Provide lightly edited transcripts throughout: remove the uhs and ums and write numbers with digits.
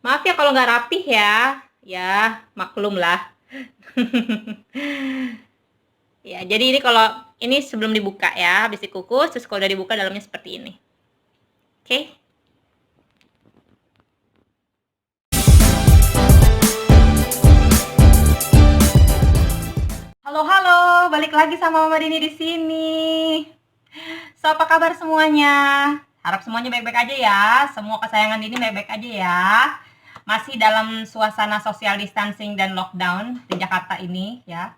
Maaf ya kalau nggak rapih ya. Ya, maklum lah. Ya, jadi ini kalau ini sebelum dibuka ya, habis dikukus, terus kalau udah dibuka dalamnya seperti ini. Oke? Halo, halo, balik lagi sama Mama Dini di sini. So, apa kabar semuanya? Harap semuanya baik-baik aja ya. Semua kesayangan Dini baik-baik aja ya. Masih dalam suasana social distancing dan lockdown di Jakarta ini ya.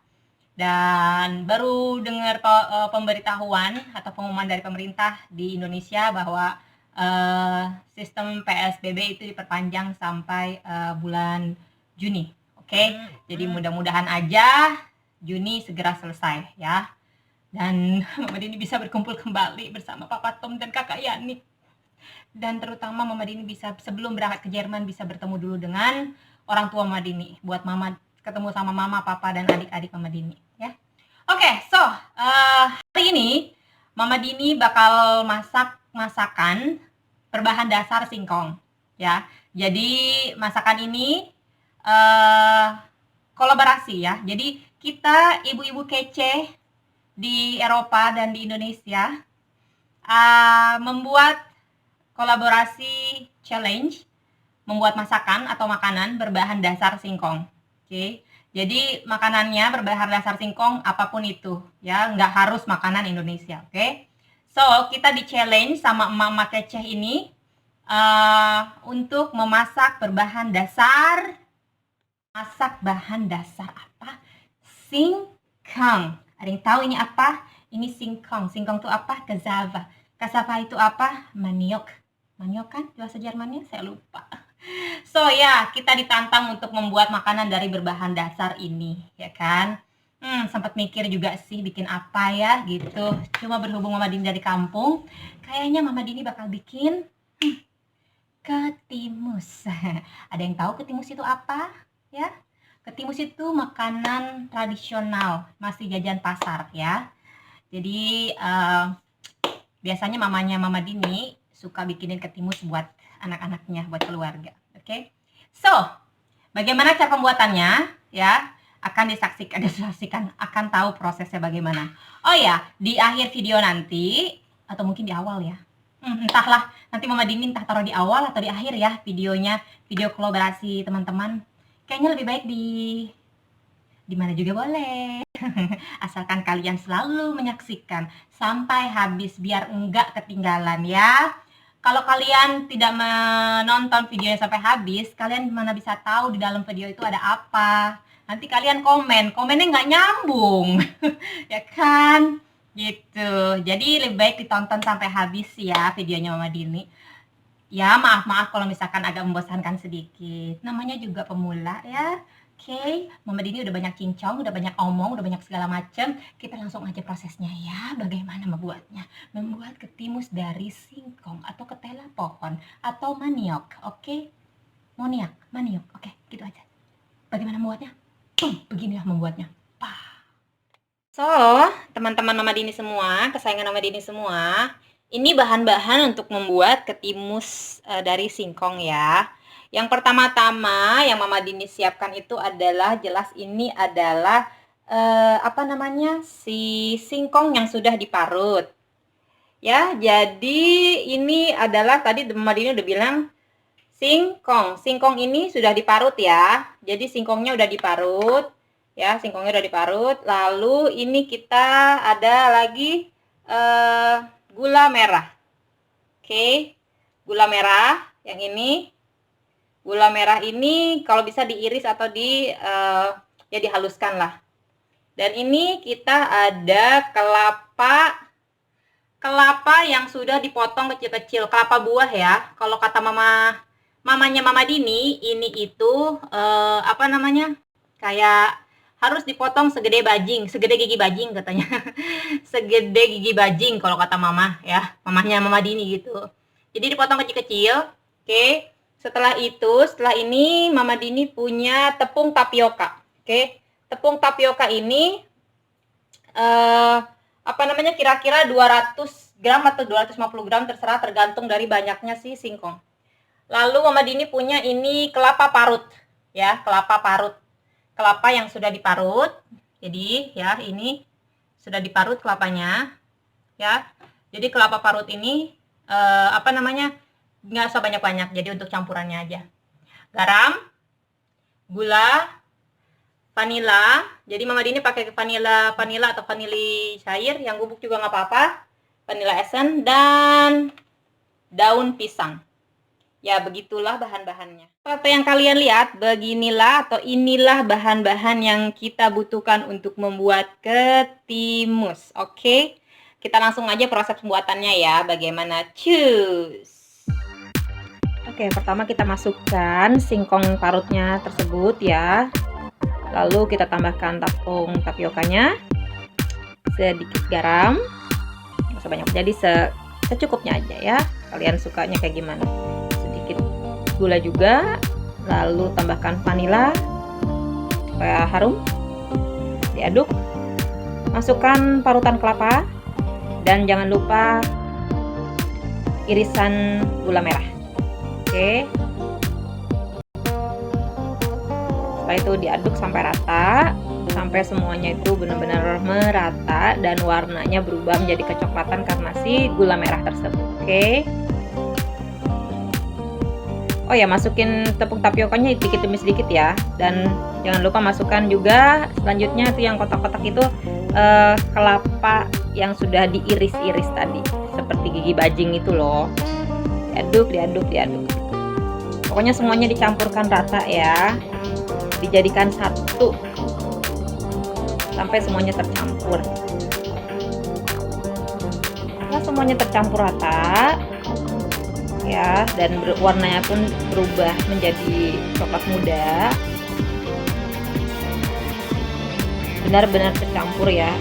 Dan baru dengar pemberitahuan atau pengumuman dari pemerintah di Indonesia bahwa sistem PSBB itu diperpanjang sampai bulan Juni. Oke, jadi mudah-mudahan aja Juni segera selesai ya. Dan Mama Dini bisa berkumpul kembali bersama Papa Tom dan Kakak Yani. Dan terutama Mama Dini bisa sebelum berangkat ke Jerman bisa bertemu dulu dengan orang tua Mama Dini. Buat Mama ketemu sama Mama, Papa, dan adik-adik Mama Dini ya. Oke, so hari ini Mama Dini bakal masak masakan berbahan dasar singkong ya. Jadi masakan ini kolaborasi ya. Jadi kita ibu-ibu kece di Eropa dan di Indonesia membuat kolaborasi challenge membuat masakan atau makanan berbahan dasar singkong. Oke, jadi makanannya berbahan dasar singkong apapun itu ya, nggak harus makanan Indonesia. Oke, so kita di challenge sama emak-emak keceh ini untuk memasak berbahan dasar bahan dasar apa? Singkong. Ada yang tahu ini apa? Ini singkong. Singkong itu apa? Cassava. Cassava itu apa? Maniok. Maniok kan bahasa Jermannya? Saya lupa. So ya, kita ditantang untuk membuat makanan dari berbahan dasar ini, ya kan? Sempat mikir juga sih bikin apa ya gitu. Cuma berhubung Mama Dini dari kampung, kayaknya Mama Dini bakal bikin ketimus. Ada yang tahu ketimus itu apa? Ya, ketimus itu makanan tradisional, masih jajan pasar ya. Jadi biasanya mamanya Mama Dini suka bikinin ketimus buat anak-anaknya, buat keluarga. Oke, so bagaimana cara pembuatannya ya? Akan disaksikan, akan tahu prosesnya bagaimana. Oh ya, di akhir video nanti atau mungkin di awal ya. Entahlah, nanti Mama Dini entah taruh di awal atau di akhir ya videonya, video kolaborasi teman-teman. Kayaknya lebih baik di mana juga boleh. Asalkan kalian selalu menyaksikan sampai habis biar enggak ketinggalan ya. Kalau kalian tidak menonton videonya sampai habis, kalian mana bisa tahu di dalam video itu ada apa. Nanti kalian komennya nggak nyambung. Ya kan? Gitu. Jadi lebih baik ditonton sampai habis ya videonya Mama Dini. Ya, maaf kalau misalkan agak membosankan sedikit. Namanya juga pemula ya. Oke, Mama Dini udah banyak cincong, udah banyak omong, udah banyak segala macam. Kita langsung aja prosesnya ya. Bagaimana membuatnya? Membuat ketimus dari singkong atau ketela pohon atau maniok. Oke, maniok. Oke, gitu aja. Bagaimana membuatnya? Beginilah membuatnya. So, teman-teman Mama Dini semua, kesayangan Mama Dini semua, ini bahan-bahan untuk membuat ketimus dari singkong ya. Yang pertama-tama yang Mama Dini siapkan itu adalah jelas ini adalah si singkong yang sudah diparut. Ya, jadi ini adalah tadi Mama Dini udah bilang singkong. Singkong ini sudah diparut ya. Jadi singkongnya udah diparut. Ya, singkongnya udah diparut. Lalu ini kita ada lagi gula merah. Oke. Gula merah yang ini. Gula merah ini kalau bisa diiris atau ya dihaluskan lah. Dan ini kita ada kelapa yang sudah dipotong kecil-kecil, kelapa buah ya. Kalau kata mamanya Mama Dini, ini itu kayak harus dipotong segede gigi bajing katanya. Segede gigi bajing kalau kata mama ya, mamanya Mama Dini gitu. Jadi dipotong kecil-kecil. Oke. Setelah ini Mama Dini punya tepung tapioka. Oke. Tepung tapioka ini kira-kira 200 gram atau 250 gram terserah, tergantung dari banyaknya si singkong. Lalu Mama Dini punya ini kelapa parut ya, kelapa parut. Kelapa yang sudah diparut. Jadi ya, ini sudah diparut kelapanya ya. Jadi kelapa parut ini apa namanya? Nggak usah banyak-banyak. Jadi untuk campurannya aja. Garam, gula, vanila. Jadi Mama Dini pakai vanila atau vanili cair, yang bubuk juga nggak apa-apa. Vanilla essence dan daun pisang. Ya, begitulah bahan-bahannya. Seperti yang kalian lihat, beginilah atau inilah bahan-bahan yang kita butuhkan untuk membuat ketimus. Oke, kita langsung aja proses pembuatannya ya. Bagaimana? Cus. Oke, pertama kita masukkan singkong parutnya tersebut ya. Lalu kita tambahkan tepung tapiokanya, sedikit garam, nggak usah banyak, jadi secukupnya aja ya. Kalian sukanya kayak gimana? Gula juga, lalu tambahkan vanila supaya harum, diaduk, masukkan parutan kelapa, dan jangan lupa irisan gula merah. Oke, setelah itu diaduk sampai rata, sampai semuanya itu benar-benar merata dan warnanya berubah menjadi kecoklatan karena si gula merah tersebut. Oke. Oh ya, masukin tepung tapiokanya dikit demi sedikit ya, dan jangan lupa masukkan juga selanjutnya itu yang kotak-kotak itu kelapa yang sudah diiris-iris tadi, seperti gigi bajing itu loh. Diaduk. Pokoknya semuanya dicampurkan rata ya, dijadikan satu sampai semuanya tercampur. Nah, semuanya tercampur rata ya, dan warnanya pun berubah menjadi coklat muda, benar-benar tercampur ya.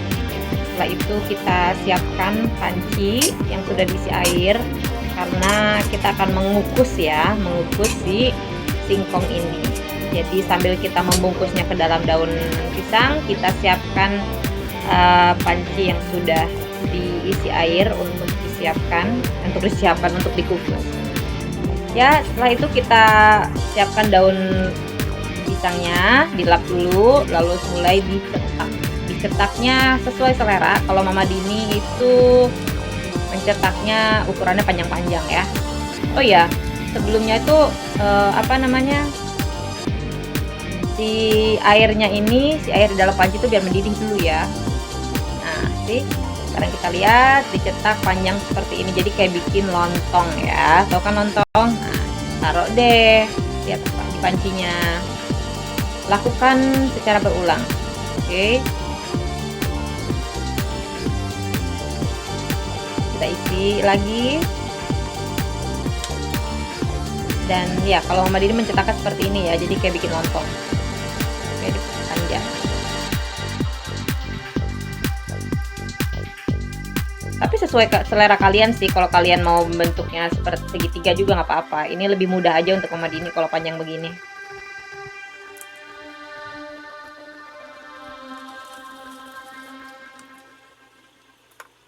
Setelah itu kita siapkan panci yang sudah diisi air, karena kita akan mengukus si singkong ini. Jadi sambil kita membungkusnya ke dalam daun pisang, kita siapkan panci yang sudah diisi air untuk disiapkan untuk dikukus ya. Setelah itu kita siapkan daun pisangnya, dilap dulu, lalu mulai dicetaknya sesuai selera. Kalau Mama Dini itu mencetaknya ukurannya panjang-panjang ya. Oh ya, sebelumnya itu si airnya ini, si air di dalam panci itu biar mendidih dulu ya. Nah, sekarang kita lihat dicetak panjang seperti ini, jadi kayak bikin lontong ya. Tahu kan lontong? Nah, taruh deh di atas di pancinya. Lakukan secara berulang. Oke. Kita isi lagi. Dan ya, kalau Mama Dini mencetaknya seperti ini ya, jadi kayak bikin lontong. Oke, panjang. Tapi sesuai selera kalian sih, kalau kalian mau bentuknya seperti segitiga juga nggak apa-apa. Ini lebih mudah aja untuk Mama Dini kalau panjang begini.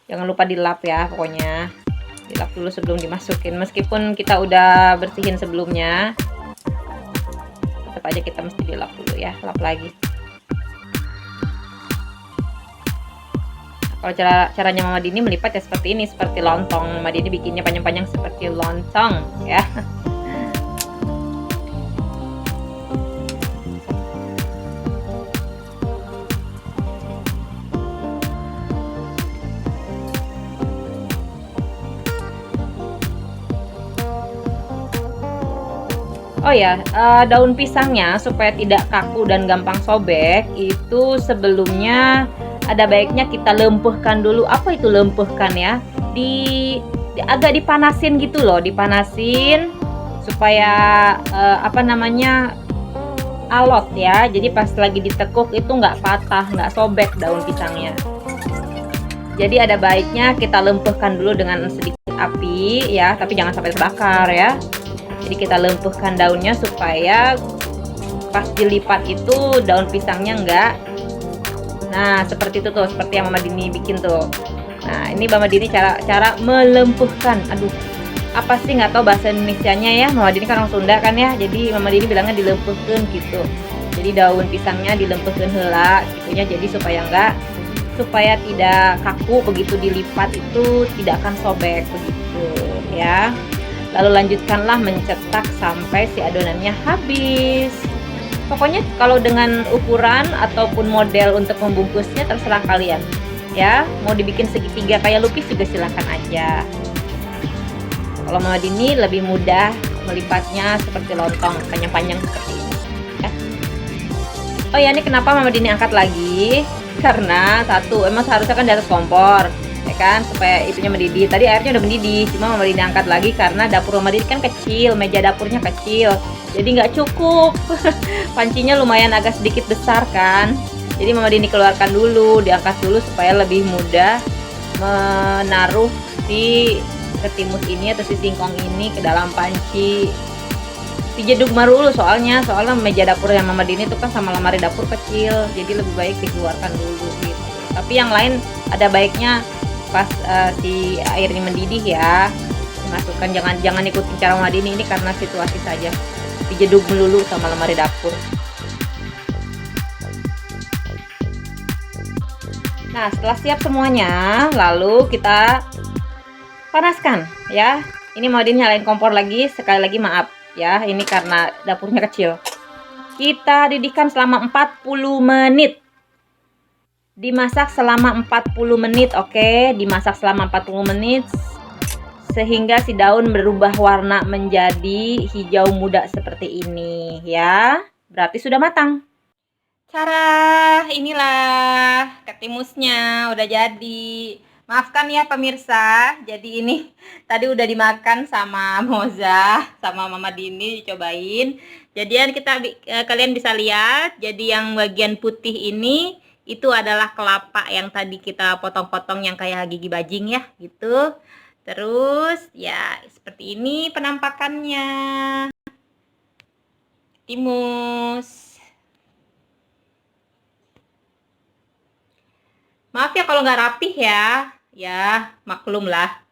Jangan lupa dilap ya, pokoknya dilap dulu sebelum dimasukin. Meskipun kita udah bersihin sebelumnya, tetap aja kita mesti dilap dulu ya, lap lagi. Kalau caranya Mama Dini melipat ya seperti ini, seperti lontong. Mama Dini bikinnya panjang-panjang seperti lontong ya. Oh ya, daun pisangnya supaya tidak kaku dan gampang sobek, itu sebelumnya ada baiknya kita lempuhkan dulu. Apa itu lempuhkan ya? Agak dipanasin gitu loh, dipanasin supaya alot ya. Jadi pas lagi ditekuk itu nggak patah, nggak sobek daun pisangnya. Jadi ada baiknya kita lempuhkan dulu dengan sedikit api ya, tapi jangan sampai terbakar ya. Jadi kita lempuhkan daunnya supaya pas dilipat itu daun pisangnya enggak. Nah, seperti itu tuh, seperti yang Mama Dini bikin tuh. Nah, ini Mama Dini cara melempuhkan. Aduh, apa sih, nggak tahu bahasa Indonesianya ya. Mama Dini kan orang Sunda kan ya, jadi Mama Dini bilangnya dilempehkeun gitu. Jadi daun pisangnya dilempehkeun heula gitunya, jadi supaya tidak kaku, begitu dilipat itu tidak akan sobek begitu ya. Lalu lanjutkanlah mencetak sampai si adonannya habis. Pokoknya kalau dengan ukuran ataupun model untuk membungkusnya terserah kalian ya. Mau dibikin segitiga kayak lupis juga silahkan aja. Kalau Mama Dini lebih mudah melipatnya seperti lontong, panjang-panjang seperti ini ya. Oh ya, ini kenapa Mama Dini angkat lagi? Karena satu, emang seharusnya kan di atas kompor ya kan, supaya itunya mendidih. Tadi airnya udah mendidih, cuma Mama Dini angkat lagi karena dapur Mama Dini kan kecil, meja dapurnya kecil, jadi nggak cukup. Pancinya lumayan agak sedikit besar kan, jadi Mama Dini keluarkan dulu, diangkat dulu supaya lebih mudah menaruh si ketimus ini atau si singkong ini ke dalam panci. Dijeduk dulu soalnya meja dapur yang Mama Dini itu kan sama lemari dapur kecil, jadi lebih baik dikeluarkan dulu gitu. Tapi yang lain ada baiknya pas si airnya mendidih ya dimasukkan, jangan ikutin cara Mama Dini ini karena situasi saja. Dijeduk dulu sama lemari dapur. Nah, setelah siap semuanya, lalu kita panaskan ya. Ini Mama Dini nyalain kompor lagi, sekali lagi maaf ya, ini karena dapurnya kecil. Kita didihkan selama 40 menit. Dimasak selama 40 menit, oke? Dimasak selama 40 menit sehingga si daun berubah warna menjadi hijau muda seperti ini ya. Berarti sudah matang. Inilah ketimusnya udah jadi. Maafkan ya pemirsa, jadi ini tadi udah dimakan sama Moza, sama Mama Dini dicobain. Jadian kalian bisa lihat, jadi yang bagian putih ini itu adalah kelapa yang tadi kita potong-potong yang kayak gigi bajing ya, gitu. Terus ya seperti ini penampakannya. Timus. Maaf ya kalau nggak rapih ya, ya maklum lah.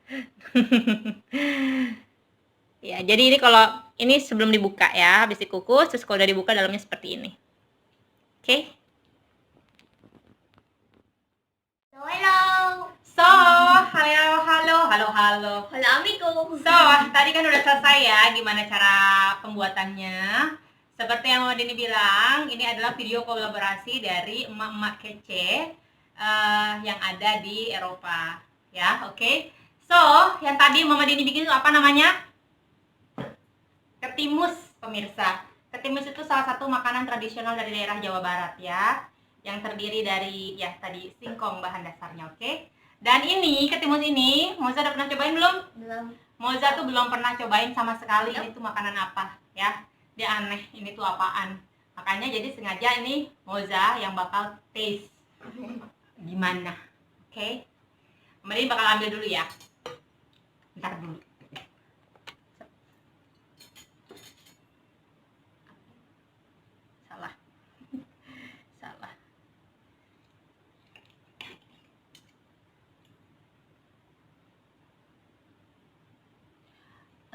Ya, jadi ini kalau ini sebelum dibuka ya, habis dikukus, terus kalau udah dibuka dalamnya seperti ini. Oke. Halo. So, halo. Assalamualaikum. So, tadi kan udah selesai ya gimana cara pembuatannya. Seperti yang Mama Dini bilang, ini adalah video kolaborasi dari emak-emak kece yang ada di Eropa ya, oke. So, yang tadi Mama Dini bikin itu apa namanya? Ketimus, pemirsa. Ketimus itu salah satu makanan tradisional dari daerah Jawa Barat ya, yang terdiri dari ya tadi singkong bahan dasarnya, oke. Dan ini ketimus ini, Moza udah pernah cobain belum? Belum. Moza tuh belum pernah cobain sama sekali. Ini tuh makanan apa ya? Dia aneh, ini tuh apaan? Makanya jadi sengaja ini Moza yang bakal taste gimana, oke. Kemudian bakal ambil dulu ya, bentar dulu. Salah.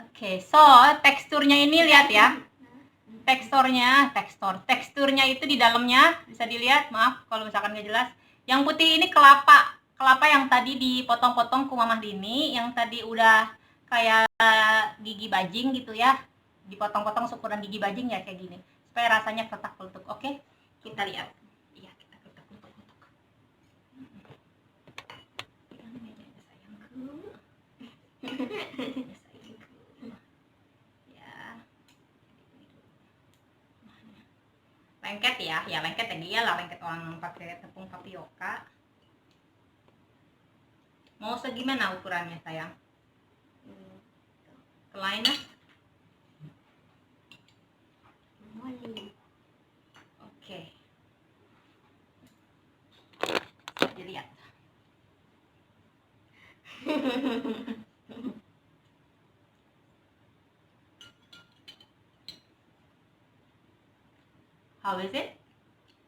Oke, so teksturnya ini lihat ya. Teksturnya itu di dalamnya bisa dilihat, maaf kalau misalkan nggak jelas. Yang putih ini kelapa yang tadi dipotong-potong ku Mamah Dini, yang tadi udah kayak gigi bajing gitu ya, dipotong-potong ukuran gigi bajing ya kayak gini, supaya rasanya ketak-ketuk. Oke, kita lihat. Iya, kita ketak-ketuk. Lengket ya lengket ya, dia lah lengket orang pakai tepung tapioka. Mau segimana ukurannya sayang? Selain oke. Dilihat. How is it?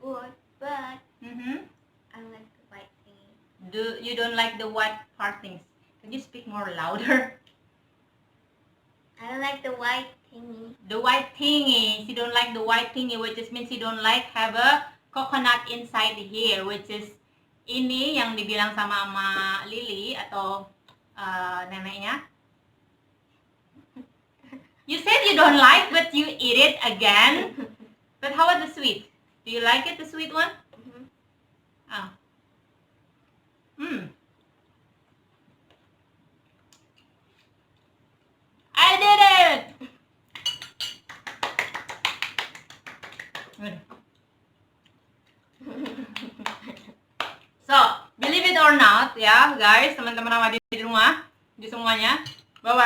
Good, but I like the white thing. You don't like the white part things? Can you speak more louder? I like the white thingy. The white thingy. She don't like the white thingy, which just means she don't like have a coconut inside here, which is ini yang dibilang sama Lily atau neneknya. You said you don't like, but you eat it again. But how about the sweet? Do you like it, the sweet one? Mhm. Oh. I did it! Good. So, believe it or not ya guys, teman-teman Mama Dini di rumah, di semuanya, bahwa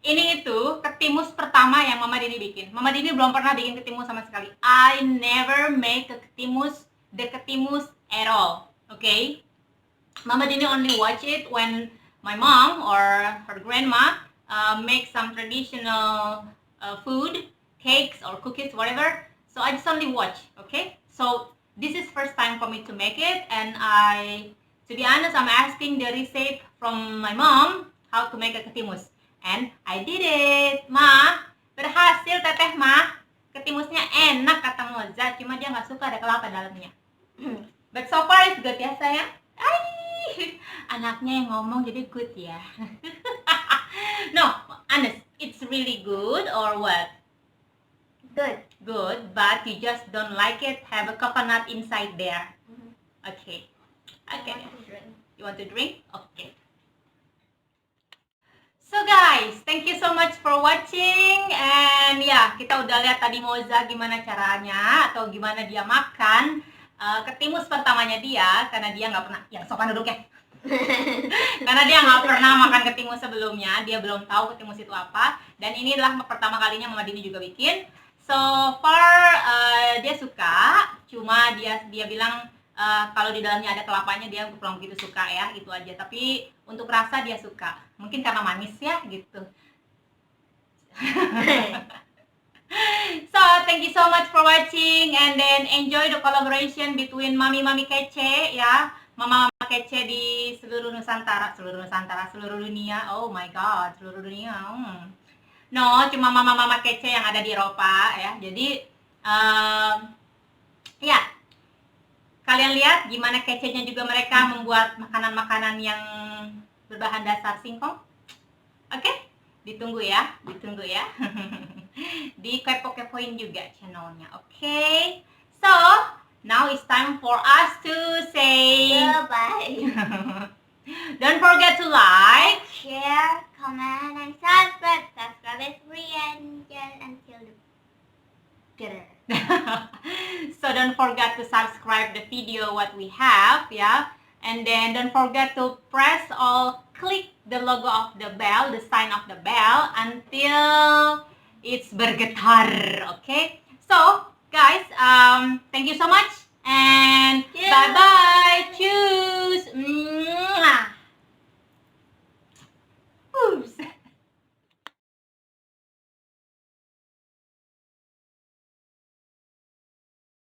ini itu ketimus pertama yang Mama Dini bikin. Mama Dini belum pernah bikin ketimus sama sekali. I never make the ketimus at all. Okay? Mama Dini only watch it when my mom or her grandma make some traditional food, cakes or cookies, whatever. So I just only watch. Okay? So this is first time for me to make it, and to be honest, I'm asking the recipe from my mom how to make a ketimus. And I did it, Ma. Berhasil teteh, Ma. Ketimusnya enak kata Moza, cuma dia nggak suka ada kelapa dalamnya. But so far it's good ya sayang. Anaknya yang ngomong jadi good ya. No, honest, it's really good or what? Good. Good, but you just don't like it. Have a coconut inside there. Okay. Okay. I want to drink. You want to drink? Okay. So guys, thank you so much for watching, and ya kita udah lihat tadi Moza gimana caranya atau gimana dia makan ketimus pertamanya dia, karena dia nggak pernah, yang sopan duduk ya, karena dia nggak pernah makan ketimus sebelumnya, dia belum tahu ketimus itu apa, dan ini adalah pertama kalinya Mama Dini juga bikin. So far dia suka, cuma dia bilang kalau di dalamnya ada kelapanya dia kurang begitu suka ya, itu aja. Tapi untuk rasa dia suka, mungkin karena manis ya gitu. So thank you so much for watching, and then enjoy the collaboration between Mami Kece ya, Mama Kece di seluruh Nusantara, seluruh dunia. Oh my god, seluruh dunia. No, cuma Mama Kece yang ada di Eropa ya. Jadi ya, kalian lihat gimana kecenya juga mereka membuat makanan-makanan yang berbahan dasar singkong. Oke? Ditunggu ya. Di kepo-kepoin juga channelnya. Oke? So, now it's time for us to say Goodbye. don't forget to like, Share, comment, and subscribe. Subscribe is free and get until the bitter. So don't forget to subscribe the video what we have ya, and then don't forget to press or click the logo of the bell, the sign of the bell, until it's bergetar. Okay, so guys, thank you so much, and bye bye.